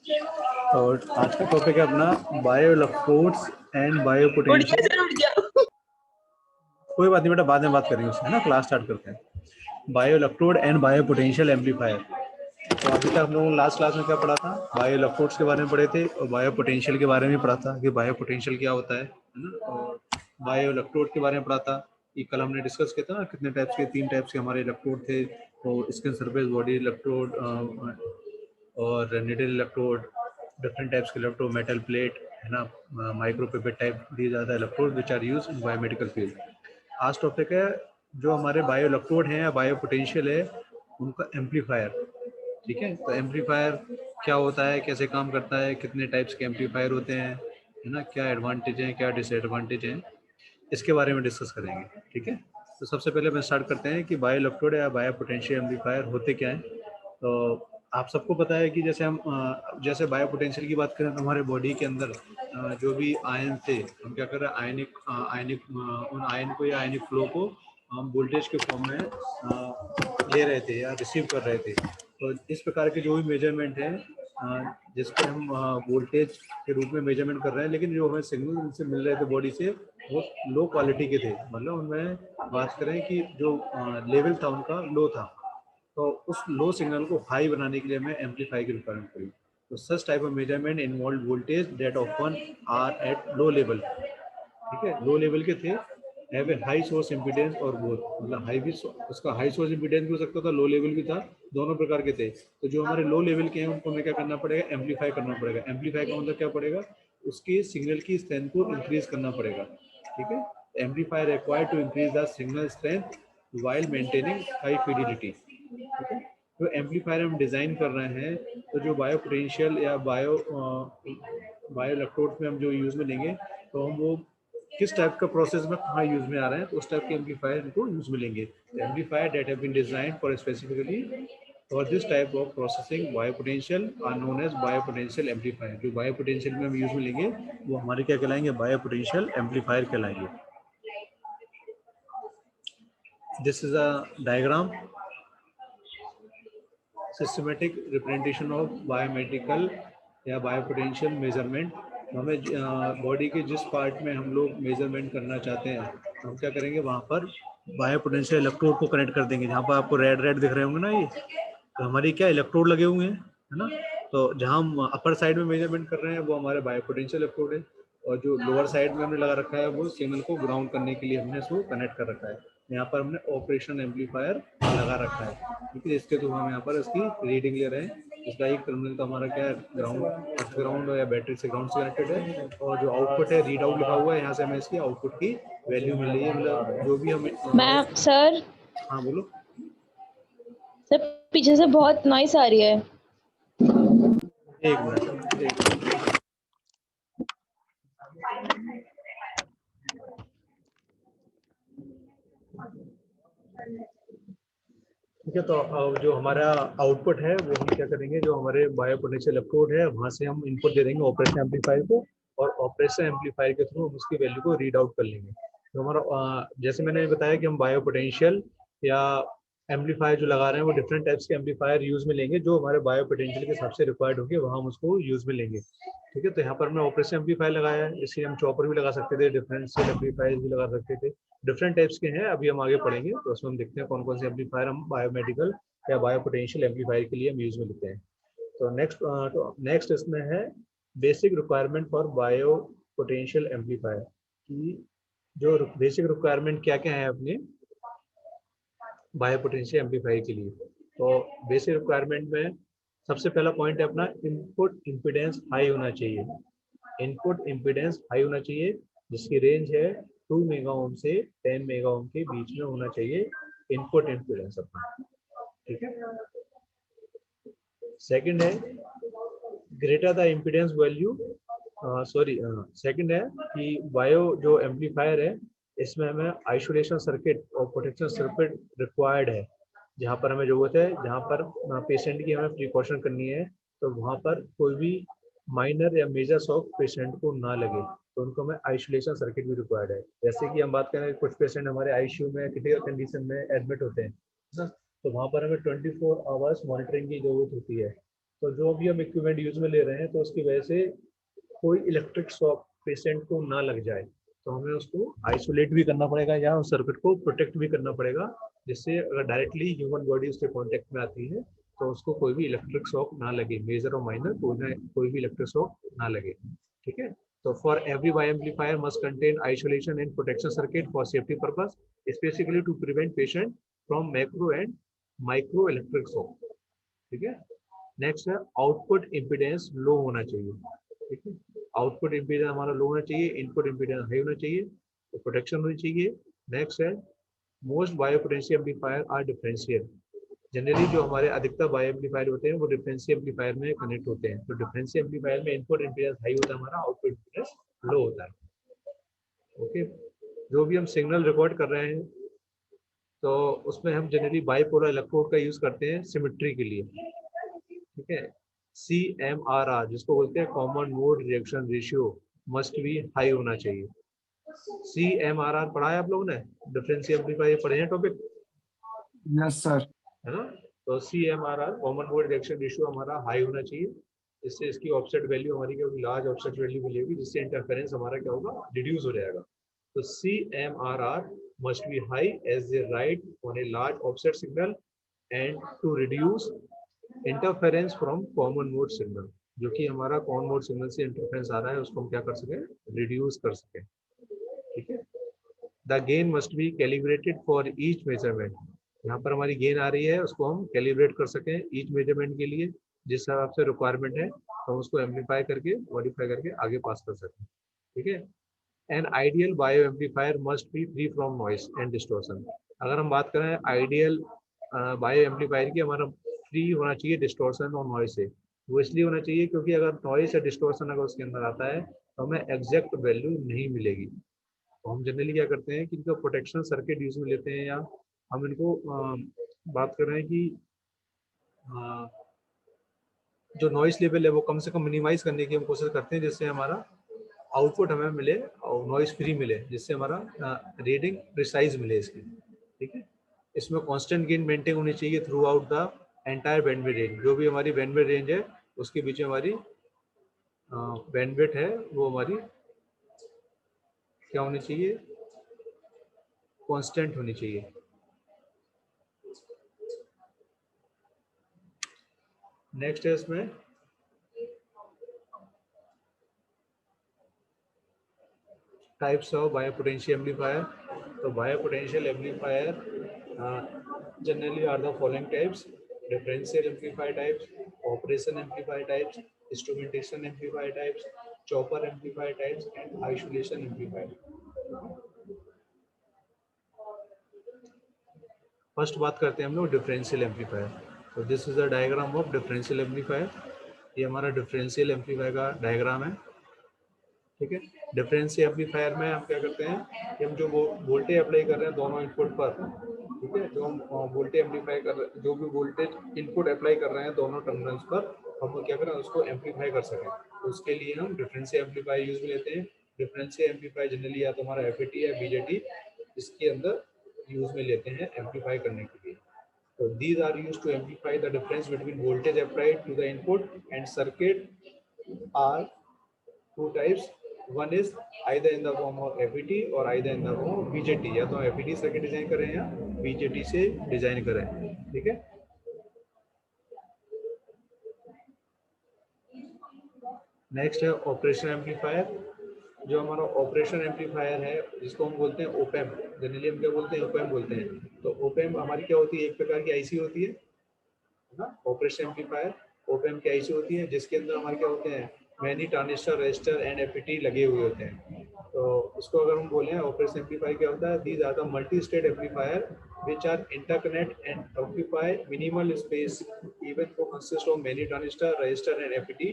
और आज का टॉपिक है अपना बायो इलेक्ट्रोड्स एंड बायो उठ गया पोटेंशियल। सर, उठ गया। कोई बात नहीं बेटा, बाद में बात करेंगे उससे, है ना। क्लास स्टार्ट करते हैं। Bio electrode and bio potential amplifier. तो अभी तक हम लोगों ने लास्ट क्लास में क्या पढ़ा था? बायो इलेक्ट्रोड्स के बारे में पढ़े थे और बायो पोटेंशियल के बारे में पढ़ा था कि बायो पोटेंशियल क्या होता है ना। और बायो इलेक्ट्रोड के बारे में पढ़ा था कि कल हमने डिस्कस किया था ना, कितने टाइप्स के, 3 टाइप्स के हमारे इलेक्ट्रोड थे। तो स्किन सरफेस बॉडी इलेक्ट्रोड और निडल इलेक्ट्रोड, डिफरेंट टाइप्स के इलेक्ट्रोड, मेटल प्लेट, है ना, माइक्रोपिपेट टाइप दिए जाता है electrode which are use in biomedical field. आज टॉपिक है जो हमारे बायो इलेक्ट्रोड हैं या बायो पोटेंशियल है उनका एम्पलीफायर। ठीक है, तो एम्पलीफायर क्या होता है, कैसे काम करता है, कितने टाइप्स के एम्पलीफायर होते हैं, है ना, क्या एडवांटेज हैं, क्या डिसएडवांटेज हैं, इसके बारे में डिस्कस करेंगे। ठीक है, तो सबसे पहले मैं स्टार्ट करते हैं कि बायो इलेक्ट्रोड या बायो पोटेंशियल एम्पलीफायर होते क्या हैं। तो आप सबको पता है कि जैसे हम जैसे बायो पोटेंशियल की बात करें तो हमारे बॉडी के अंदर जो भी आयन थे, हम क्या कर रहे हैं, उन आयन को या आयनिक फ्लो को हम वोल्टेज के फॉर्म में ले रहे थे या रिसीव कर रहे थे। तो इस प्रकार के जो भी मेजरमेंट है जिसको हम वोल्टेज के रूप में मेजरमेंट कर रहे हैं, लेकिन जो हमें सिग्नल उनसे मिल रहे थे बॉडी से वो लो क्वालिटी के थे। मतलब उनमें बात करें कि जो लेवल था उनका लो था, तो उस लो सिग्नल को हाई बनाने के लिए हमें एम्पलीफाई की रिक्वायरमेंट पड़ी। तो such type of measurement involve voltage that often are at low level. ठीक है, लो लेवल के थे, have a high source impedance और बोथ, मतलब हाई भी, उसका हाई सोर्स इम्पीडेंस भी हो सकता था, लो लेवल भी था, दोनों प्रकार के थे। तो जो हमारे लो लेवल के हैं उनको हमें क्या करना पड़ेगा, एम्पलीफाई करना पड़ेगा। एम्पलीफाई का मतलब क्या पड़ेगा, उसकी सिग्नल की स्ट्रेंथ को इंक्रीज करना पड़ेगा। ठीक है, amplifier required to increase the signal strength while maintaining high fidelity. ठीक है, जो एम्पलीफायर हम डिज़ाइन कर रहे हैं, तो जो बायो पोटेंशियल या बायो इलेक्ट्रोड में हम जो यूज़ में लेंगे, तो हम वो किस टाइप का प्रोसेस में कहाँ यूज़ में आ रहे हैं, तो उस टाइप के एम्पलीफायर इनको यूज़ में लेंगे। Amplifier that have been designed for specifically for this type of processing bio potential are known as bio potential amplifier. जो बायो पोटेंशियल में हम यूज़ में लेंगे वो हमारे क्या कहलाएंगे, बायो पोटेंशियल एम्पलीफायर कहलाएंगे। This is a diagram, systematic representation of biomedical या बायोपोटेंशियल मेजरमेंट। हमें बॉडी के जिस पार्ट में हम लोग मेजरमेंट करना चाहते हैं, तो हम क्या करेंगे, वहाँ पर बायोपोटेंशियल इलेक्ट्रोड को कनेक्ट कर देंगे। जहाँ पर आपको रेड रेड दिख रहे होंगे ना, ये तो हमारी क्या इलेक्ट्रोड लगे हुए हैं, है ना। तो जहाँ हम अपर साइड में मेजरमेंट कर रहे हैं वो हमारे बायोपोटेंशियल इलेक्ट्रोड है, और जो लोअर साइड में हमने लगा रखा है वो सिग्नल को ग्राउंड करने के लिए हमने इसको कनेक्ट कर रखा है। यहाँ पर हमने ऑपरेशन एम्पलीफायर लगा रखा है। ठीक है, इसके थ्रू हम यहाँ पर इसकी रीडिंग ले रहे हैं। इसका एक टर्मिनल तो हमारा क्या है, ग्राउंड या बैटरी से ग्राउंड से कनेक्टेड है, और जो आउटपुट है रीड आउट लिखा हुआ है, यहाँ से हमें इसकी आउटपुट की वैल्यू मिल रही है। मतलब जो भी हमें मैम सर, हाँ बोलो। सर पीछे से बहुत नॉइस आ रही है। एक मिनट। ठीक है, तो जो हमारा आउटपुट है वो हम क्या करेंगे, जो हमारे बायो पोटेंशियल इलेक्ट्रोड है वहाँ से हम इनपुट दे देंगे ऑपरेशन एम्पलीफायर को, और ऑपरेशन एम्पलीफायर के थ्रू हम उसकी वैल्यू को रीड आउट कर लेंगे। तो हमारा जैसे मैंने बताया कि हम बायो पोटेंशियल या एम्पलीफायर जो लगा रहे हैं वो डिफरेंट टाइप्स के एम्पलीफायर यूज में लेंगे, जो हमारे बायो पोटेंशियल के हिसाब से रिक्वायर्ड होंगे वहाँ हम उसको यूज में लेंगे। ठीक है, तो यहाँ पर हमने ऑपरेशन एम्पलीफायर लगाया है, इसलिए हम चॉपर भी लगा सकते थे, डिफरेंशियल एम्पलीफायर भी लगा सकते थे। डिफरेंट टाइप्स के हैं, अभी हम आगे पढ़ेंगे तो उसमें हम देखते हैं कौन कौन से एम्पलीफायर हम बायोमेडिकल या बायो पोटेंशियल एम्पलीफायर के लिए हम यूज में लेते हैं। तो नेक्स्ट इसमें है basic requirement for bio potential amplifier की। जो बेसिक रिक्वायरमेंट क्या क्या है अपने बायो पोटेंशियल एम्पलीफायर के लिए। तो बेसिक रिक्वायरमेंट में सबसे पहला पॉइंट है अपना इनपुट इम्पीडेंस हाई होना चाहिए। इनपुट इम्पीडेंस हाई होना चाहिए जिसकी रेंज है 2 मेगा ओम से 10 मेगा ओम के बीच में होना चाहिए इनपुट इम्पीडेंस अपना। ठीक है, सेकंड है greater the impedance value, second है कि बायो जो एम्पलीफायर है इसमें हमें आइसोलेशन सर्किट और प्रोटेक्शन सर्किट रिक्वायर्ड है। जहाँ पर हमें जरूरत है, जहाँ पर पेशेंट की हमें प्रिकॉशन करनी है, तो वहाँ पर कोई भी माइनर या मेजर शॉक पेशेंट को ना लगे, तो उनको हमें आइसोलेशन सर्किट भी रिक्वायर्ड है। जैसे कि हम बात करें, कुछ पेशेंट हमारे आईसीयू में क्रिटिकल कंडीशन में एडमिट होते हैं ना, तो वहाँ पर हमें 24 आवर्स मॉनिटरिंग की जरूरत होती है। तो जो भी हम इक्विपमेंट यूज में ले रहे हैं तो उसकी वजह से कोई इलेक्ट्रिक शॉक पेशेंट को ना लग जाए, तो हमें उसको आइसोलेट भी करना पड़ेगा या उस सर्किट को प्रोटेक्ट भी करना पड़ेगा, जिससे अगर डायरेक्टली ह्यूमन बॉडी उसके कॉन्टेक्ट में आती है तो उसको कोई भी इलेक्ट्रिक शॉक ना लगे, मेजर और माइनर कोई भी इलेक्ट्रिक शॉक ना लगे। ठीक है, तो for every bio amplifier must contain isolation and protection circuit for safety purpose, specifically to prevent patient from macro and micro electric shock. ठीक है, नेक्स्ट है आउटपुट इम्पीडेंस लो होना चाहिए। ठीक है, आउटपुट इम्पीडेंस हमारा लो होना चाहिए, इनपुट इम्पीडेंस हाई होना चाहिए, तो प्रोटेक्शन होनी चाहिए। नेक्स्ट है most bio potential amplifier are differential. Generally जो हमारे अधिकतर बायो एम्पलीफायर होते हैं वो डिफरेंशियल एम्पलीफायर में कनेक्ट होते हैं, तो डिफरेंशियल एम्पलीफायर में इनपुट इम्पीडेंस हाई होता है हमारा, आउटपुट इम्पीडेंस लो होता है। ओके, जो भी हम सिग्नल रिकॉर्ड कर रहे हैं तो उसमें हम जनरली बाइपोलर इलेक्ट्रोड का यूज करते हैं सिमेट्री के लिए। ठीक है, CMRR जिसको बोलते हैं common mode reaction ratio must be high होना चाहिए। CMRR पढ़ा है आप लोगों ने, डिफरेंशियल एम्पलीफायर पढ़े हैं टॉपिक, यस सर। है ना? तो CMRR common mode reaction ratio हमारा हाई होना चाहिए, इससे इसकी ऑफसेट वैल्यू हमारी क्या होगी, लार्ज ऑफसेट वैल्यू मिलेगी, जिससे इंटरफेरेंस हमारा क्या होगा, रिड्यूस हो जाएगा। तो CMRR must be high as they write on a large offset signal and to reduce interference from common mode signal, जो कि हमारा कॉमन मोड सिग्नल से इंटरफेरेंस आ रहा है उसको हम क्या कर सके, रिड्यूस कर सके। ठीक है, the gain must be calibrated for each measurement. यहाँ पर हमारी गेन आ रही है उसको हम कैलिब्रेट कर सकें ईच मेजरमेंट के लिए, जिस हिसाब से रिक्वायरमेंट है तो हम उसको एम्पलीफाई करके मॉडिफाई करके आगे पास कर सकें। ठीक है, an ideal bio amplifier must be free from noise and distortion. अगर हम बात करें आइडियल बायो एम्पलीफायर की, हमारा फ्री होना चाहिए डिस्टॉर्शन और नॉइस से। वो इसलिए होना चाहिए क्योंकि अगर नॉइस या डिस्टॉर्शन अगर उसके अंदर आता है तो हमें एग्जैक्ट वैल्यू नहीं मिलेगी। तो हम जनरली क्या करते हैं कि इनका प्रोटेक्शन सर्किट यूज में लेते हैं, या हम इनको बात कर रहे हैं कि जो नॉइस लेवल है वो कम से कम मिनिमाइज करने की हम कोशिश करते हैं, जिससे हमारा आउटपुट हमें मिले और नॉइस फ्री मिले, जिससे हमारा रीडिंग प्रिसाइज मिले इसकी। ठीक है, इसमें कांस्टेंट गेन मेंटेन होनी चाहिए through out the entire bandwidth range. जो भी हमारी बैंडविड्थ रेंज है उसके बीच में हमारी बैंडविड्थ है वो हमारी क्या होनी चाहिए, कांस्टेंट होनी चाहिए। नेक्स्ट है इसमें टाइप्स ऑफ बायोपोटेंशियल एम्पलीफायर। तो biopotential amplifier generally are the following types: differential amplifier types, operation amplifier types, instrumentation amplifier types, chopper amplifier types, and isolation amplifier। First बात करते हैं हम लोग डिफरेंशियल एम्पलीफायर। तो this is the diagram of differential amplifier. ये हमारा differential amplifier का diagram है। ठीक है, डिफरेंशियल एम्पलीफायर में हम क्या करते हैं कि हम जो वोल्टेज अप्लाई कर रहे हैं दोनों इनपुट पर, ठीक है, जो हम वोल्टेज एम्पलीफाई कर रहे हैं, जो भी वोल्टेज इनपुट अप्लाई कर रहे हैं दोनों टर्मिनल्स पर, हम क्या करें उसको एम्पलीफाई कर सकें। तो उसके लिए हम डिफरेंशियल एम्पलीफायर यूज में लेते हैं। डिफरेंशियल एम्पलीफायर जनरली या तो हमारा FET या BJT इसके अंदर यूज में लेते हैं एम्पलीफाई करने के लिए। So these are used to amplify the difference between voltage applied to the input, and circuit are two types. One is either in the form of FET or either in the form of BJT। या तो FET circuit design करें या BJT से design करें। ठीक है, next है operation amplifier. जो हमारा ऑपरेशन एम्पलीफायर है जिसको हम बोलते हैं ओपैम, जनरली हम क्या बोलते हैं, ओपैम बोलते हैं। तो ओपैम हमारी क्या होती है, एक प्रकार की IC होती है ना। ऑपरेशन एम्पलीफायर ओपैम की IC होती है जिसके अंदर हमारे क्या होते हैं, many transistor, resistor and FET लगे हुए होते हैं। तो उसको अगर हम बोलें ऑपरेशन एम्पलीफायर क्या होता है, these are the multi state amplifier which are interconnect and occupy minimal space even though consist of many transistor, resistor and FET।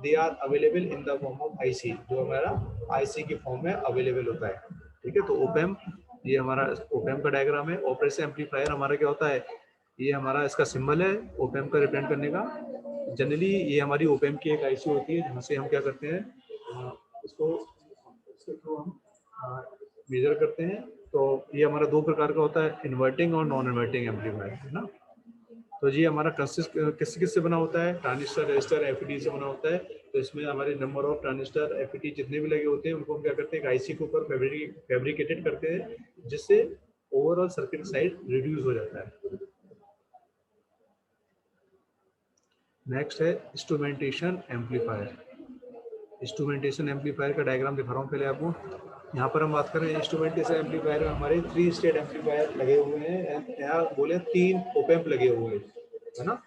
they are available in the form of IC, जो हमारा IC की form में available होता है। ठीक है, तो ओपैम, ये हमारा ओपैम का डायग्राम है। ऑपरेशन एम्पलीफायर हमारा क्या होता है, ये हमारा इसका सिंबल है ओपैम का रिप्रेजेंट करने का। जनरली ये हमारी ओपैम की एक IC होती है जहाँ से हम क्या करते हैं, इसको इसके थ्रू हम मेजर करते हैं। तो ये हमारा दो प्रकार का होता है, इन्वर्टिंग और नॉन इन्वर्टिंग एम्पलीफायर, है ना। तो ये हमारा कंसिस्ट किससे बना होता है, ट्रांजिस्टर, रेजिस्टर, एफईटी से बना होता है। तो इसमें हमारे नंबर ऑफ ट्रांजिस्टर, एफईटी जितने भी लगे होते हैं उनको हम क्या करते हैं, आईसी के ऊपर फैब्रिकेटेड करते हैं, जिससे ओवरऑल सर्किट साइज रिड्यूस हो जाता है। नेक्स्ट है इंस्ट्रूमेंटेशन एम्पलीफायर। इंस्ट्रूमेंटेशन एम्पलीफायर का डायग्राम दिखा रहा हूँ पहले आपको। यहाँ पर हम बात कर रहे हैं इंस्ट्रूमेंटेशन एम्पलीफायर में हमारे 3 स्टेट एम्पलीफायर लगे हुए हैं, यहाँ बोले 3 ओपैम्प लगे हुए हैं, है ना।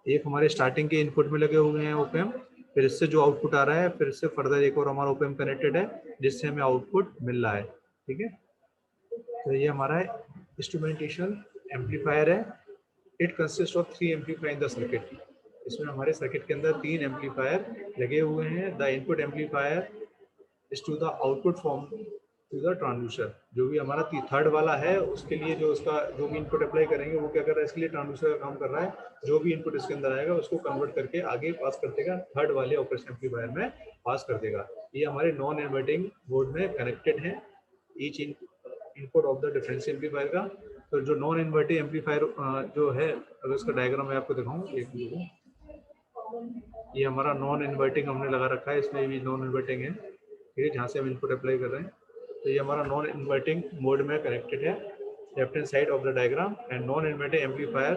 एक हमारे स्टार्टिंग के इनपुट में लगे हुए हैं ओपैम्प, फिर इससे जो आउटपुट आ रहा है, फिर इससे फर्दर एक और हमारा ओपैम्प कनेक्टेड है जिससे हमें आउटपुट मिल रहा है, ठीक है। तो ये हमारा इंस्ट्रूमेंटेशन एम्पलीफायर है। It consist of 3 amplifier in the circuit. इसमें हमारे सर्किट के अंदर 3 एम्पलीफायर लगे हुए हैं। The input amplifier is to the output form to the transducer. जो भी हमारा थर्ड वाला है उसके लिए जो उसका जो भी इनपुट अप्लाई करेंगे वो क्या कर रहा है, इसके लिए ट्रांसड्यूसर का काम कर रहा है। जो भी इनपुट इसके अंदर आएगा उसको कन्वर्ट करके आगे पास कर देगा, थर्ड वाले ऑपरेशन एम्पलीफायर में पास कर देगा। ये हमारे नॉन इन्वर्टिंग बोर्ड में कनेक्टेड है, each input of the differential amplifier का। तो जो नॉन इन्वर्टिंग एम्पलीफायर जो है, अगर इसका डायग्राम मैं आपको दिखाऊं, एक मिनट, ये हमारा नॉन इन्वर्टिंग हमने लगा रखा है, इसमें भी नॉन इन्वर्टिंग है, ठीक है, जहाँ से हम इनपुट अप्लाई कर रहे हैं। तो ये हमारा नॉन इन्वर्टिंग मोड में कनेक्टेड है, left hand side of the diagram. And non inverting amplifier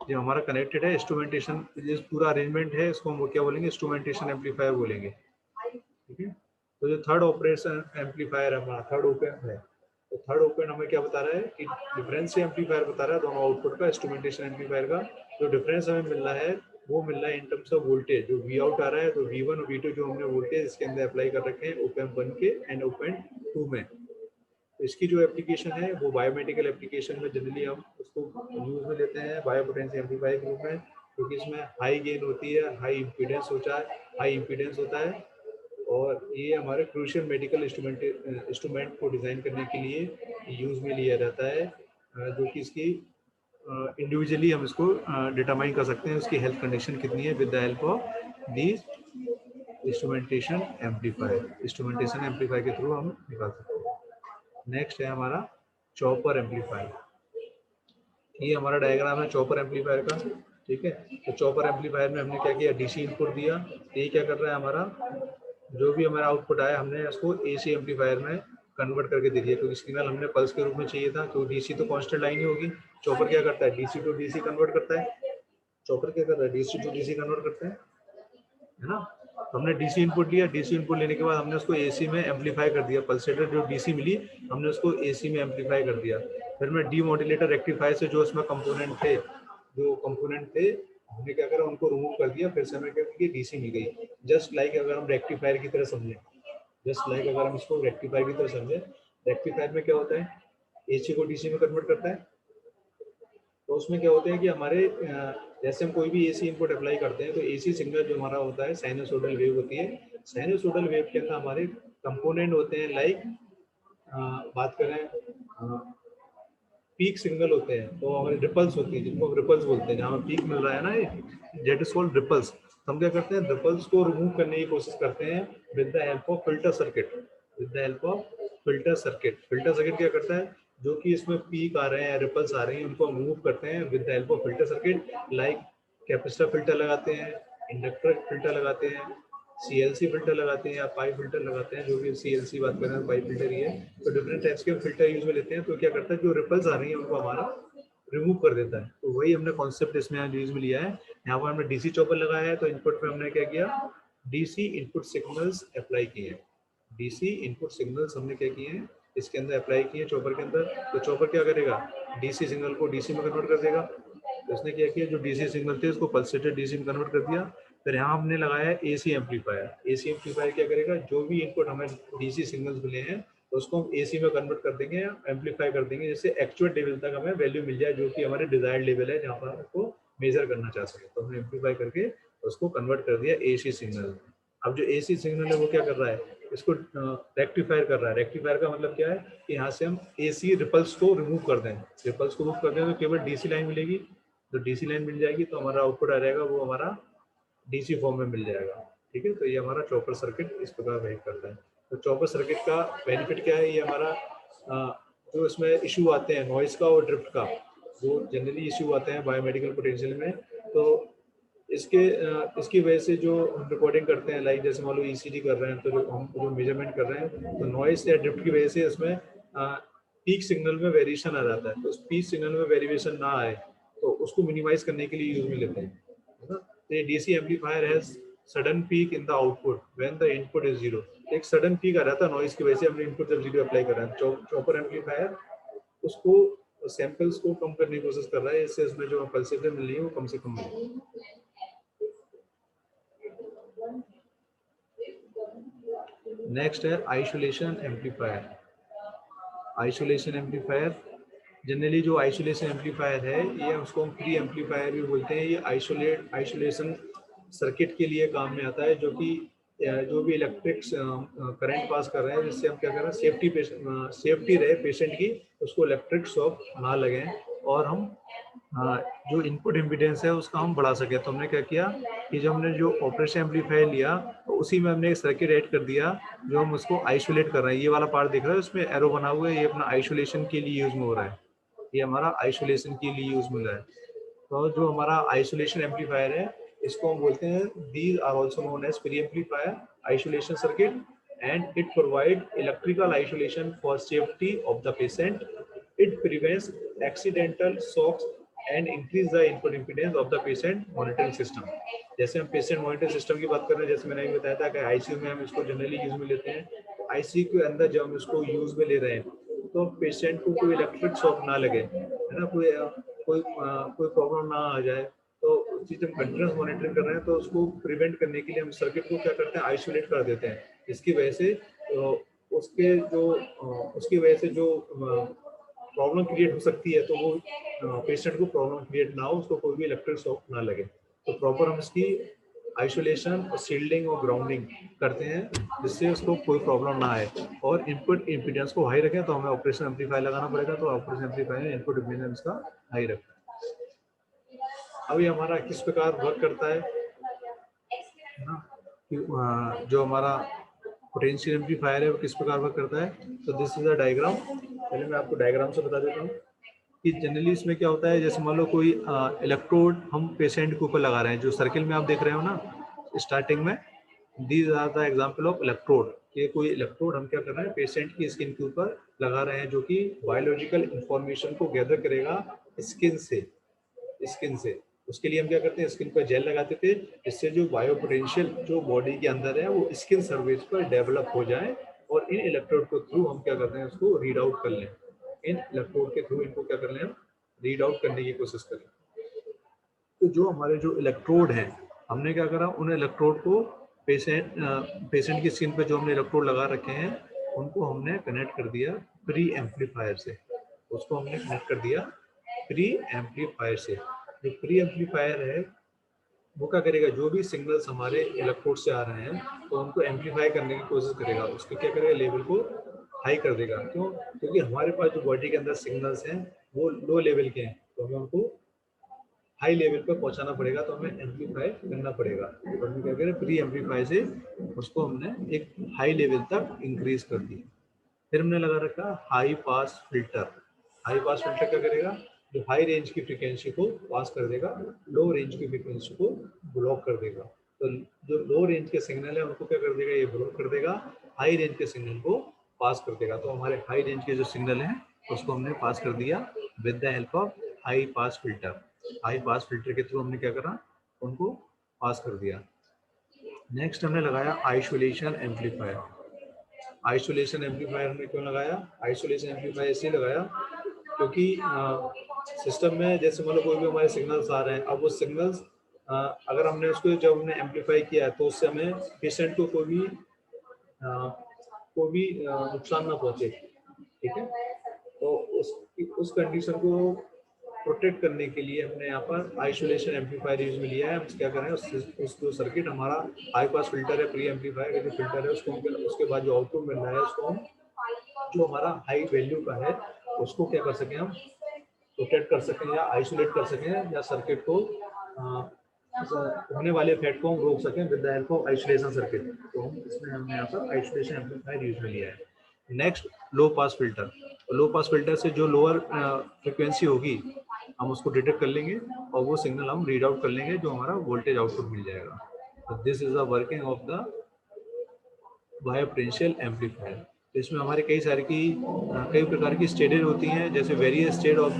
जो हमारा कनेक्टेड है इंस्ट्रूमेंटेशन, ये पूरा अरेंजमेंट है, इसको हम क्या बोलेंगे, इंस्ट्रूमेंटेशन एम्पलीफायर बोलेंगे, ठीक है। तो जो थर्ड ऑपरेशन एम्पलीफायर हमारा थर्ड ओपन है, तो थर्ड ओपन हमें क्या बता रहा है कि डिफरेंस एम्पलीफायर बता रहा है दोनों आउटपुट का। इंस्ट्रूमेंटेशन एम्पलीफायर का जो डिफरेंस हमें मिल रहा है वो मिल रहा है इन टर्म्स ऑफ वोल्टेज। जो वी आउट आ रहा है, तो V1 और V2 जो हमने वोल्टेज इसके अंदर अप्लाई कर रखे हैं ओपन 1 के एंड ओपन 2 में। तो इसकी जो एप्लीकेशन है वो बायोमेडिकल एप्लीकेशन में जनरली हम उसको यूज में लेते हैं बायो पोटेंशियल एम्पलीफायर के रूप में, क्योंकि इसमें हाई गेन होती है, हाई इम्पीडेंस होता है। और ये हमारे क्रूशियल मेडिकल इंस्ट्रूमेंट को डिज़ाइन करने के लिए यूज़ में लिया जाता है, जो कि इसकी इंडिविजुअली हम इसको डिटरमाइन कर सकते हैं उसकी हेल्थ कंडीशन कितनी है with the help of these instrumentation amplifier के थ्रू हम निकाल सकते हैं। नेक्स्ट है हमारा चॉपर एम्पलीफायर। ये हमारा डायग्राम है चॉपर एम्पलीफायर का, ठीक है। तो चॉपर एम्पलीफायर में हमने क्या किया, डीसी इनपुट दिया। ये क्या कर रहा है, हमारा जो भी हमारा आउटपुट आया हमने इसको एसी एम्पलीफायर में कन्वर्ट करके दे दिया, क्योंकि सिग्नल हमने पल्स के रूप में चाहिए था। तो डीसी तो कांस्टेंट लाइन ही होगी। चॉपर क्या करता है, डीसी टू डीसी कन्वर्ट करता है। चॉपर क्या कर रहा है, डीसी टू डीसी कन्वर्ट करता है ना। तो हमने डीसी इनपुट लिया, डीसी इनपुट लेने के बाद हमने उसको एसी में एम्पलीफाई कर दिया। पल्सेटर जो डीसी मिली हमने उसको एसी में एम्पलीफाई कर दिया। फिर मैं डीमोडुलेटर रेक्टिफायर से जो इसमें कंपोनेंट थे हमने क्या करा, उनको रिमूव कर दिया। फिर से हमें क्या की डीसी मिल गई। जस्ट लाइक अगर हम रेक्टिफायर की तरह समझें, इसको रेक्टिफायर की तरह समझें, रेक्टिफायर में क्या होता है, एसी को डीसी में कन्वर्ट करता है। तो उसमें क्या होता है कि हमारे जैसे हम कोई भी एसी इनपुट अप्लाई करते हैं तो एसी सिग्नल जो हमारा होता है साइनसोइडल वेव होती है। साइनसोइडल वेव के अंदर हमारे कंपोनेंट होते हैं, लाइक बात करें पीक सिग्नल होते हैं, तो हमारे रिपल्स होती है जिनको हम रिपल्स बोलते हैं। जहाँ पीक मिल रहा है ना, ये जेट इज कॉल्ड रिपल्स। हम क्या करते हैं, रिपल्स को रिमूव करने की कोशिश करते हैं with the help of filter circuit. Filter circuit क्या करता है, जो कि इसमें पीक आ रहे हैं, रिपल्स आ रही हैं, उनको रिमूव करते हैं with the help of filter circuit. Like capacitor filter लगाते हैं, इंडक्टर फिल्टर लगाते हैं, सीएलसी फिल्टर लगाते हैं या पाइप फिल्टर लगाते हैं। जो भी सीएलसी बात कर रहे हैं, पाइप फिल्टर ही है। तो डिफरेंट टाइप्स के फिल्टर यूज में लेते हैं। तो क्या करता है, जो रिपल्स आ रही है उनको हमारा रिमूव कर देता है। तो वही हमने कॉन्सेप्ट इसमें यूज में लिया है। यहाँ पर हमने डीसी चॉपर लगाया है, तो इनपुट में हमने क्या किया, डीसी इनपुट सिग्नल्स अप्लाई किए। डीसी इनपुट सिग्नल्स हमने क्या किए हैं, इसके अंदर अप्लाई किए चॉपर के अंदर। तो चॉपर क्या करेगा, डीसी सिग्नल को डीसी में कन्वर्ट कर देगा। तो इसने क्या किया, जो डीसी सिग्नल थे उसको पल्सेटेड डीसी में कन्वर्ट कर दिया। फिर यहाँ हमने लगाया एसी एम्पलीफायर। एसी एम्पलीफायर क्या करेगा, जो भी इनपुट हमें डीसी सिग्नल्स मिले हैं तो उसको हम एसी में कन्वर्ट कर देंगे या एम्पलीफाई कर देंगे, जिससे एक्चुअल लेवल तक हमें वैल्यू मिल जाए, जो कि हमारे डिजायर्ड लेवल है जहाँ पर हम उसको मेजर करना चाह सके। तो हमने एम्पलीफाई करके उसको कन्वर्ट कर दिया एसी सिग्नल। अब जो एसी सिग्नल है वो क्या कर रहा है, इसको रेक्टिफायर कर रहा है। रेक्टिफायर का मतलब क्या है कि यहाँ से हम एसी रिपल्स को रिमूव कर दें। रिपल्स को रिमूव कर दें तो केवल डीसी लाइन मिलेगी। तो डीसी लाइन मिल जाएगी तो हमारा आउटपुट आ जाएगा, वो हमारा डीसी फॉर्म में मिल जाएगा, ठीक है। तो ये हमारा चॉपर सर्किट इस प्रकार बिहेव करता है। तो चॉपर सर्किट का बेनिफिट क्या है, ये हमारा जो इसमें इशू आते हैं नॉइस का और ड्रिफ्ट का, जो जनरली इश्यू आते हैं बायोमेडिकल पोटेंशियल में। तो इसकी वजह से जो हम रिकॉर्डिंग करते हैं, लाइक जैसे मान लो ईसीजी कर रहे हैं, तो जो मेजरमेंट कर रहे हैं, तो नॉइस या ड्रिफ्ट की वजह से इसमें पीक सिग्नल में वेरिएशन आ जाता है। तो उस पीक सिग्नल में वेरिएशन ना आए तो उसको मिनिमाइज करने के लिए यूज में लेते हैं, है ना। तो DC amplifier has sudden peak in the output when the input is zero. एक सडन पीक आ जाता है नॉइस की वजह से, हमने इनपुट जब जीरो अप्लाई कर रहे हैं। चॉपर एम्पलीफायर उसको सैंपल्स को कम करने की कोशिश कर रहा है, इससे इसमें जो पल्सेस मिल रही है वो कम से कम मिले। नेक्स्ट है isolation amplifier. Isolation amplifier generally जो आइसोलेशन एम्पलीफायर है, ये उसको हम प्री एम्पलीफायर भी बोलते हैं। ये आइसोलेशन सर्किट के लिए काम में आता है, जो कि जो भी इलेक्ट्रिक करंट पास कर रहे हैं, जिससे हम क्या कर रहे हैं, सेफ्टी रहे पेशेंट की, उसको इलेक्ट्रिक शॉक ना लगे और हम जो इनपुट इम्पीडेंस है उसका हम बढ़ा सके। तो हमने क्या किया कि जब हमने जो ऑपरेशन एम्पलीफायर लिया तो उसी में हमने एक सर्किट ऐड कर दिया, जो हम उसको आइसोलेट कर रहे हैं। ये वाला पार्ट दिख रहा है, उसमें एरो बना हुआ है, ये अपना आइसोलेशन के लिए यूज में हो रहा है। ये हमारा आइसोलेशन के लिए यूज में रहा है। तो जो हमारा आइसोलेशन एम्पलीफायर है, इसको हम बोलते हैं, these are also known as pre amplifier isolation circuit, and it provide electrical isolation for safety of the patient. It prevents accidental shocks and increase the input impedance of the patient monitoring system. जैसे हम patient monitoring system की बात कर रहे हैं, जैसे मैंने बताया था कि आईसीयू में हम इसको जनरली यूज में लेते हैं। आईसीयू के अंदर जब हम इसको यूज में ले रहे हैं तो पेशेंट को कोई इलेक्ट्रिक शॉक ना लगे, है ना, कोई प्रॉब्लम ना आ जाए। तो उस चीज हम कंटिन्यूस मॉनिटरिंग कर रहे हैं, तो उसको प्रिवेंट करने के लिए हम सर्किट को क्या करते हैं, आइसोलेट कर देते हैं। इसकी वजह से उसकी वजह से जो प्रॉब्लम क्रिएट हो सकती है, तो वो पेशेंट को प्रॉब्लम क्रिएट ना हो, उसको कोई भी इलेक्ट्रिक शॉक ना लगे। तो प्रॉपर हम इसकी आइसोलेशन और शील्डिंग और ग्राउंडिंग करते हैं, जिससे उसको कोई प्रॉब्लम ना आए। और इनपुट इम्पीडेंस को हाई रखें तो हमें ऑपरेशन एम्पलीफायर लगाना पड़ेगा। तो ऑपरेशन एम्पलीफायर में इनपुट इम्पीडेंस का हाई रखना है। अभी हमारा किस प्रकार वर्क करता है ना, जो हमारा पोटेंशियल एम्पलीफायर है वो किस प्रकार वर्क करता है। तो दिस इज अ डायग्राम। पहले मैं आपको डायग्राम से बता देता हूँ कि जनरली इसमें क्या होता है। जैसे मान लो कोई इलेक्ट्रोड हम पेशेंट के ऊपर लगा रहे हैं, जो सर्किल में आप देख रहे हो ना स्टार्टिंग में, these are the example of electrode. ये कोई इलेक्ट्रोड हम क्या कर रहे हैं, पेशेंट की स्किन के ऊपर लगा रहे हैं, जो कि बायोलॉजिकल इंफॉर्मेशन को गैदर करेगा स्किन से। उसके लिए हम क्या करते हैं, स्किन पर जेल लगाते थे, इससे जो बायो पोटेंशियल जो बॉडी के अंदर है वो स्किन सरफेस पर डेवलप हो जाए, और इन इलेक्ट्रोड के थ्रू हम क्या करते हैं, उसको रीड आउट कर लें। इन इलेक्ट्रोड के थ्रू इनको क्या कर लें, हम रीड आउट करने की कोशिश करें। तो जो हमारे जो इलेक्ट्रोड हैं, हमने क्या करा, उन इलेक्ट्रोड को पेशेंट की स्किन पे जो हमने इलेक्ट्रोड लगा रखे हैं, उनको हमने कनेक्ट कर दिया प्री एम्पलीफायर से। उसको हमने कनेक्ट कर दिया प्री एम्पलीफायर से। जो प्री एम्पलीफायर है वो क्या करेगा, जो भी सिग्नल्स हमारे इलेक्ट्रोड से आ रहे हैं तो उनको एम्पलीफाई करने की कोशिश करेगा। उसको क्या करेगा, लेवल को हाई कर देगा। क्यों? क्योंकि हमारे पास जो बॉडी के अंदर सिग्नल्स हैं वो लो लेवल के हैं, तो हमें उनको हाई लेवल पर पहुंचाना पड़ेगा, तो हमें एम्पलीफाई करना पड़ेगा। तो हमने क्या करें, प्री एम्पलीफाई से उसको हमने एक हाई लेवल तक इंक्रीज कर दिया। फिर हमने लगा रखा high pass filter. High pass filter क्या करेगा, जो हाई रेंज की फ्रीक्वेंसी को पास कर देगा, लो रेंज की फ्रीक्वेंसी को ब्लॉक कर देगा। तो जो लो रेंज के सिग्नल है उनको क्या कर देगा, ये ब्लॉक कर देगा, हाई रेंज के सिग्नल को पास कर देगा। तो हमारे हाई रेंज के जो सिग्नल हैं उसको हमने पास कर दिया with the help of high pass filter. High pass filter के थ्रू हमने क्या करा, उनको पास कर दिया। नेक्स्ट हमने लगाया आइसोलेशन एम्पलीफायर। आइसोलेशन एम्पलीफायर हमने क्यों लगाया, आइसोलेशन एम्पलीफायर इसलिए लगाया क्योंकि सिस्टम में जैसे मान लो कोई भी हमारे सिग्नल्स आ रहे हैं, अब वो सिग्नल्स अगर हमने उसको जब हमने एम्पलीफाई किया तो उससे हमें पेशेंट को कोई भी नुकसान ना पहुंचे, ठीक है। तो उस कंडीशन को प्रोटेक्ट करने के लिए हमने यहाँ पर आइसोलेशन एम्पलीफायर यूज में लिया है। हम क्या कर रहे हैं, उसको सर्किट हमारा हाई पास फिल्टर है, प्री एम्पलीफायर का जो फिल्टर है, उसको उसके बाद जो आउटपुट मिल रहा है उसको हम जो हमारा हाई वैल्यू का है उसको क्या कर सकें, हम प्रोटेक्ट कर सकें या आइसोलेट कर सकें, या सर्किट को होने वाले इफेक्ट को हम रोक सकें with the help of isolation circuit. तो हम इसमें हमने यहाँ पर आइसोलेशन एम्पलीफायर यूज में लिया है। नेक्स्ट लो पास फिल्टर। लो पास फिल्टर से जो लोअर फ्रिक्वेंसी होगी हम उसको डिटेक्ट कर लेंगे और वो सिग्नल हम रीड आउट कर लेंगे, जो हमारा वोल्टेज आउटपुट मिल जाएगा। तो this is the working of the bio potential amplifier. तो इसमें हमारे कई प्रकार की स्टेजेज होती हैं, जैसे various stage of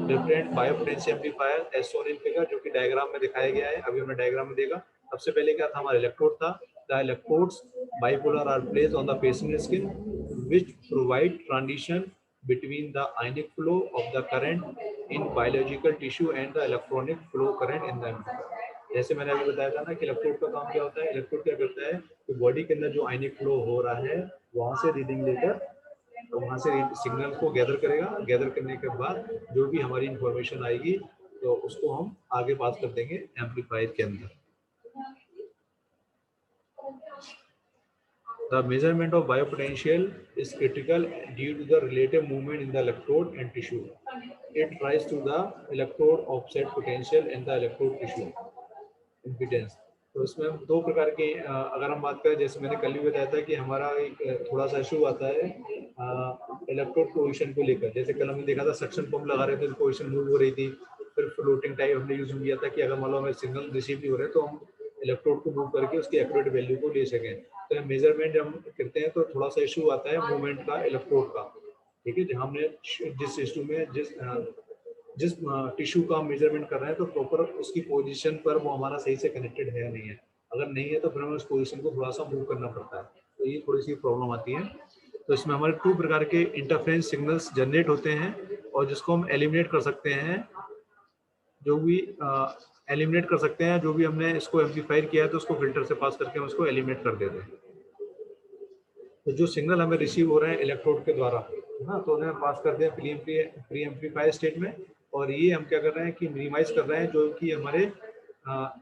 different bio potential amplifier as shown in figure, जो कि डायग्राम में दिखाया गया है। अभी हमने डायग्राम में देखा। सबसे पहले क्या था, हमारा इलेक्ट्रोड था। The electrodes bipolar are placed on the facing skin which provide transition between the ionic flow of the current in biological tissue and the electronic flow current in the amplifier। जैसे मैंने अभी बताया था ना कि electrode का काम क्या होता है। इलेक्ट्रोड क्या करता है कि बॉडी के अंदर जो आयनिक फ्लो हो रहा है वहां से रीडिंग लेकर, तो वहां से सिग्नल को गैदर करेगा। गैदर करने के बाद जो भी हमारी इंफॉर्मेशन आएगी तो उसको हम आगे पास कर देंगे एम्पलीफायर के अंदर। The measurement of biopotential is critical due to the relative movement in the electrode and tissue. It tries to the electrode offset potential and the electrode tissue impedance। तो इसमें हम दो प्रकार के अगर हम बात करें, जैसे मैंने कल भी बताया था कि हमारा एक थोड़ा सा इशू आता है इलेक्ट्रोड पोजीशन को लेकर। जैसे कल हमने देखा था सक्शन पंप लगा रहे थे तो पोजीशन मूव हो रही थी। फिर फ्लोटिंग टाइप हमने यूज किया था कि अगर मान लो हमें सिग्नल रिसीव नहीं हो रहे तो हम इलेक्ट्रोड को मूव करके उसकी एक्यूरेट वैल्यू को ले सकें। तो मेजरमेंट जब हम करते हैं तो थोड़ा सा इशू आता है मूवमेंट का इलेक्ट्रोड का, ठीक है। जहाँ हमने जिस सिस्टम में जिस टिश्यू का मेजरमेंट कर रहे हैं तो प्रॉपर उसकी पोजीशन पर वो हमारा सही से कनेक्टेड है या नहीं है। अगर नहीं है तो फिर हमें उस पोजीशन को थोड़ा सा मूव करना पड़ता है। तो ये थोड़ी सी प्रॉब्लम आती है। तो इसमें हमारे 2 प्रकार के इंटरफेरेंस सिग्नल्स जनरेट होते हैं और जिसको हम एलिमिनेट कर सकते हैं। जो भी एलिमिनेट कर सकते हैं, जो भी हमने इसको एम्पलीफायर किया है तो उसको फिल्टर से पास करके हम उसको एलिमिनेट कर देते हैं। तो जो सिग्नल हमें रिसीव हो रहे हैं इलेक्ट्रोड के द्वारा, हाँ, तो उन्हें पास कर दिया प्री एम्पलीफायर स्टेट में। और ये हम क्या कर रहे हैं कि मिनिमाइज कर रहे हैं, जो कि हमारे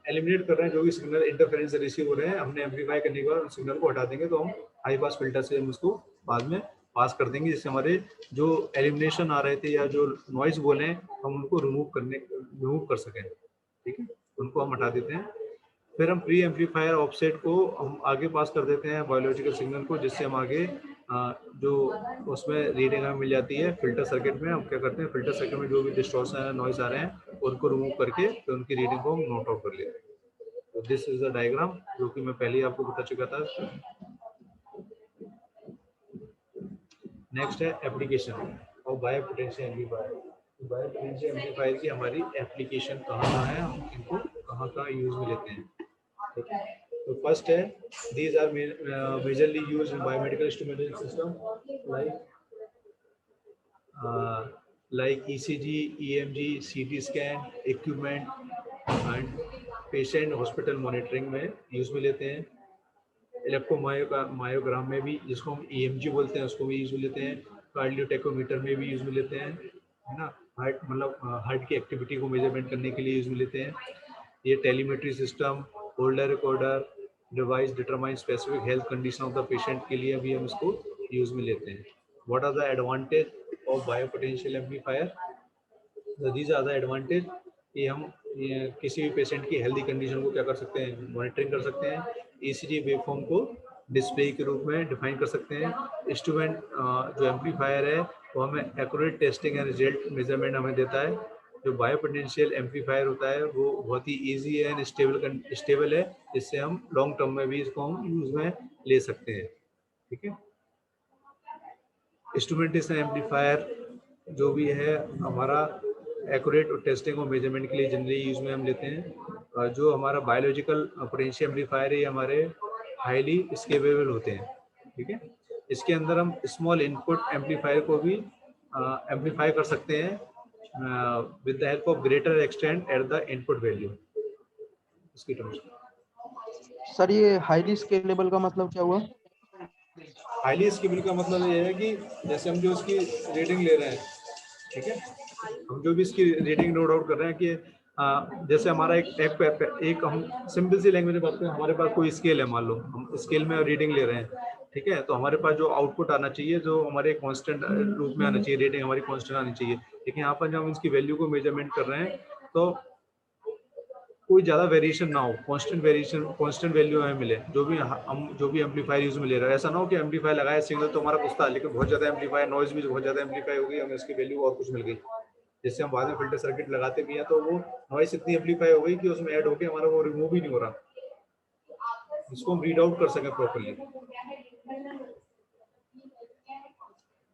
एलिमिनेट कर रहे हैं जो भी सिग्नल इंटरफेरेंस से रिसीव हो रहे हैं। हमने एम्पलीफाई करने के बाद उस सिग्नल को हटा देंगे तो हम हाई पास फिल्टर से हम उसको बाद में पास कर देंगे, जिससे हमारे जो एलिमिनेशन आ रहे थे या जो नॉइज बोले हम उनको रिमूव कर सकें, ठीक है। उनको हम हटा देते हैं। फिर हम प्री एम्पलीफायर ऑफसेट को हम आगे पास कर देते हैं बायोलॉजिकल सिग्नल को, जिससे हम आगे जो उसमें रीडिंग हमें मिल जाती है फिल्टर सर्किट में। हम क्या करते हैं, फिल्टर सर्किट में जो भी डिस्टॉर्शन है, नॉइज आ रहे हैं, उनको रिमूव करके फिर उनकी रीडिंग को हम नोट आउट कर लेते हैं। तो दिस इज द डायग्राम जो कि मैं पहले ही आपको बता चुका था। नेक्स्ट है एप्लीकेशन और bio potential amplifier. Bio potential amplifier की हमारी एप्लीकेशन कहाँ है, हम इनको कहाँ यूज में लेते हैं। तो फर्स्ट है, these are majorly used in biomedical instrumentation system like ECG, EMG, CT scan equipment and patient hospital monitoring में यूज में लेते हैं। इलेक्ट्रोमायोग्राम में भी, जिसको हम EMG बोलते हैं, उसको भी यूज में लेते हैं। कार्डियोटेकोमीटर में भी यूज में लेते हैं, है ना। हार्ट की एक्टिविटी को मेजरमेंट करने के लिए यूज में लेते हैं। ये telemetry system, holder recorder device determine specific health condition of the patient के लिए भी हम इसको यूज में लेते हैं। What are the advantage of bio potential amplifier? These are the advantage कि हम किसी भी पेशेंट की हेल्दी कंडीशन को क्या कर सकते हैं, मॉनिटरिंग कर सकते हैं। ECG वेवफॉर्म को डिस्प्ले के रूप में डिफाइन कर सकते हैं। इंस्ट्रूमेंट जो एम्पलीफायर है वो हमें accurate testing and result measurement हमें देता है। जो बायो पोटेंशियल एम्पलीफायर होता है वो बहुत ही इजी है एंड स्टेबल है, जिससे हम लॉन्ग टर्म में भी इसको हम यूज में ले सकते हैं, ठीक है। इंस्ट्रूमेंटेशन एम्पलीफायर जो भी है हमारा एक्यूरेट टेस्टिंग और मेजरमेंट के लिए जनरली यूज में हम लेते हैं। जो हमारा बायोलॉजिकल पोटेंशियल एम्पलीफायर है ये हमारे हाईली स्केलेबल होते हैं, ठीक है। इसके अंदर हम स्मॉल इनपुट एम्पलीफायर को भी एम्पलीफाई कर सकते हैं with the help of greater extent at the input value। इसकी टर्म्स। सर ये हाईली स्केलेबल का मतलब क्या हुआ? हाईली स्केलेबल का मतलब ये है कि जैसे हम जो इसकी रीडिंग ले रहे हैं, ठीक है, हम जो भी इसकी रीडिंग नोट आउट कर रहे हैं कि जैसे हमारा एक हम सिंपल सी लैंग्वेज में बात करें, हमारे पास कोई स्केल है, मान लो हम स्केल में रीडिंग ले रहे हैं, ठीक है। तो हमारे पास जो आउटपुट आना चाहिए जो हमारे कांस्टेंट रूप में आना चाहिए, रेटिंग हमारी कांस्टेंट आनी चाहिए। लेकिन यहाँ पर जब हम इसकी वैल्यू को मेजरमेंट कर रहे हैं तो कोई ज़्यादा वेरिएशन ना हो, कांस्टेंट वैल्यू हमें मिले। जो भी एम्पलीफायर यूज में ले रहा है, ऐसा ना हो कि एम्पलीफायर लगाया सिग्नल तो हमारा कुछ था लेकिन बहुत ज़्यादा एम्पलीफायर नॉइज भी बहुत ज़्यादा एम्पलीफाई हो गई, हमें इसकी वैल्यू और कुछ मिल गई, जैसे हम बाद में फिल्टर सर्किट लगाते भी हैं तो वो नॉइस इतनी एम्पलीफाई हो गई कि उसमें ऐड होके हमारा वो रिमूव ही नहीं हो रहा, इसको हम रीड आउट कर सकें प्रॉपर्ली।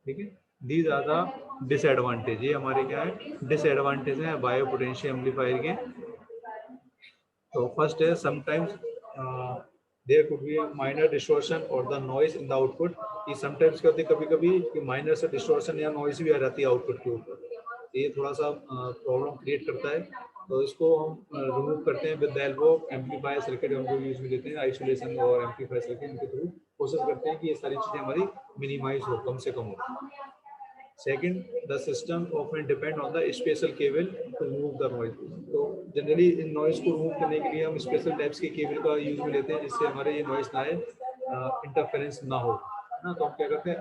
ठीक है, दीज आर द डिसएडवांटेज, ये हमारे क्या है डिसएडवांटेज है बायो पोटेंशियल एम्पलीफायर के। तो फर्स्ट है sometimes there could be minor distortion और the noise in the output, कि समटाइम्स क्या होती है कभी कभी कि माइनर से डिस्टॉर्शन या नॉइज भी आ जाती है आउटपुट के ऊपर, ये थोड़ा सा प्रॉब्लम क्रिएट करता है। तो इसको हम रिमूव करते हैं with the help of amplifier circuit, हम जो यूज में लेते हैं आइसोलेशन और एम्पलीफायर सर्किट, इनके थ्रू कोशिश करते हैं कि ये सारी चीजें हमारी मिनिमाइज हो, कम से कम हो। Second, the system often depend on the special cable to remove the noise. तो जनरली इन नॉइज को रिमूव करने के लिए हम स्पेशल टाइप्स के केबल का यूज में लेते हैं जिससे हमारे ये नॉइज ना आए, इंटरफेरेंस ना हो ना। तो हम क्या करते हैं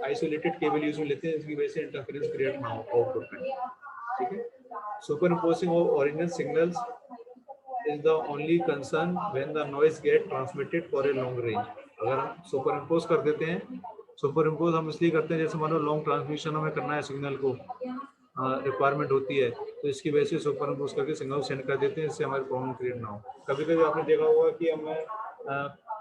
आइसोलेटेड केबल यूज में लेते हैं जिसकी वजह से इंटरफेरेंस क्रिएट ना हो आउटपुट में। ठीक है, super imposing of original signals is the only concern when the noise get transmitted for a long range। अगर हम सुपर इम्पोज कर देते हैं, सुपर इम्पोज हम इसलिए करते हैं जैसे मान लो लॉन्ग ट्रांसमिशन हमें करना है सिग्नल को, रिक्वायरमेंट होती है, तो इसकी वजह से सुपर इम्पोज करके सिग्नल सेंड कर देते हैं, इससे हमारी प्रॉब्लम क्रिएट ना हो। कभी कभी आपने देखा होगा कि हमें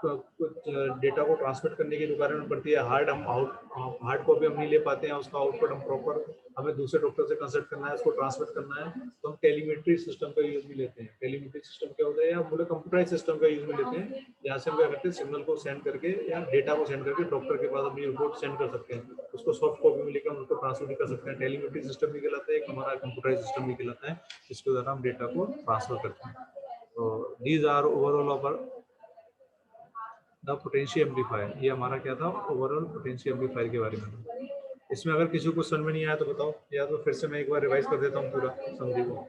कुछ डेटा को ट्रांसमिट करने की रिक्वायरमेंट पड़ती है, हार्ड कॉपी हम नहीं ले पाते हैं, उसका आउटपुट हम प्रॉपर हमें दूसरे डॉक्टर से कंसल्ट करना है, उसको ट्रांसमिट करना है, तो हम टेलीमेट्री सिस्टम का यूज भी लेते हैं। टेलीमेट्री सिस्टम क्या होता है, या बोले कंप्यूटराइज सिस्टम का यूज में लेते हैं, जहाँ से हम क्या करते हैं सिग्नल को सेंड करके या डेटा को सेंड करके डॉक्टर के पास अपनी रिपोर्ट सेंड कर सकते हैं, उसको सॉफ्ट कॉपी में लेकर हम उसको ट्रांसफर कर सकते हैं। टेलीमेट्री सिस्टम भी कहलाता है, एक हमारा कंप्यूटराइज सिस्टम भी कहलाता है, जिसके द्वारा हम डेटा को ट्रांसफर करते हैं। तो these are overall of the potential amplifier, ये हमारा क्या था ओवरऑल पोटेंशियल एम्पलीफायर के बारे में। इसमें अगर किसी को समझ में नहीं आया तो बताओ, या तो फिर से मैं एक बार रिवाइज कर देता हूँ पूरा समझे को।